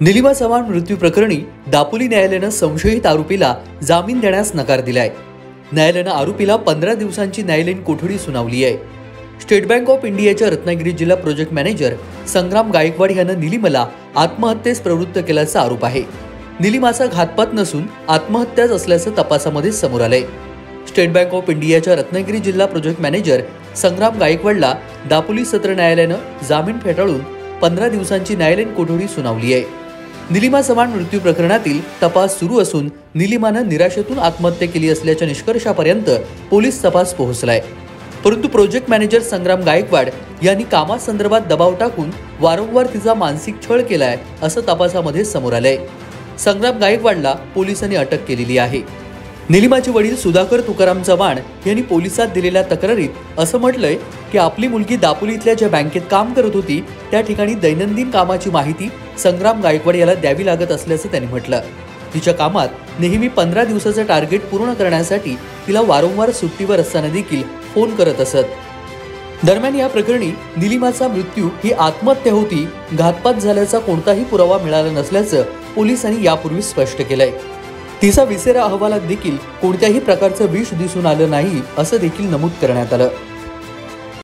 निलिमा चव्हाण मृत्यू प्रकरणी दापोली न्यायालयानं संशयित आरोपीला जामीन देण्यास नकार दिलाय। न्यायालयानं आरोपीला 15 दिवसांची न्यायालयीन कोठडी सुनावली आहे। स्टेट बँक ऑफ इंडियाच्या रत्नागिरी जिल्हा प्रोजेक्ट मॅनेजर संग्राम गायकवाड यानं निलिमाला आत्महत्येस प्रवृत्त केल्याचा आरोप आहे। निलिमाचा घातपात नसून आत्महत्याच असल्याचं तपासामध्ये समोर आलंय। स्टेट बँक ऑफ इंडियाच्या रत्नागिरी जिल्हा प्रोजेक्ट मॅनेजर संग्राम गायकवाडला दापोली सत्र न्यायालयानं जामीन फेटाळून 15 दिवसांची न्यायालयीन कोठडी सुनावली आहे। निलिमा चव्हाण मृत्यू प्रकरणातील तपास सुरू असून निलिमानं निराशेतून आत्महत्या केली असल्याच्या निष्कर्षापर्यंत पोलीस तपास पोहोचलाय। परंतु प्रोजेक्ट मॅनेजर संग्राम गायकवाड यांनी कामासंदर्भात दबाव टाकून वारंवार तिचा मानसिक छळ केलाय असं तपासामध्ये समोर आलंय। संग्राम गायकवाडला पोलिसांनी अटक केलेली आहे। निलिमाचे वडील सुधाकर तुकाराम चव्हाण यांनी पोलिसात दिलेल्या तक्रारीत असं म्हटलंय की आपली मुलगी दापोलीतल्या ज्या बँकेत काम करत होती त्या ठिकाणी दैनंदिन कामाची माहिती संग्राम गायकवाड याला द्यावी लागत असल्याचं त्यांनी म्हटलं। तिच्या कामात नेहमी 15 दिवसाचं टार्गेट पूर्ण करण्यासाठी तिला वारंवार सुट्टीवर असताना देखील फोन करत असत। दरम्यान या प्रकरणी निलिमाचा मृत्यू ही आत्महत्या होती, घातपात झाल्याचा कोणताही पुरावा मिळाला नसल्याचं पोलिसांनी यापूर्वी स्पष्ट केलंय। तिचा विसेरा अहवालात देखील कोणत्याही प्रकारचं विष दिसून आलं नाही असं देखील नमूद करण्यात आलं।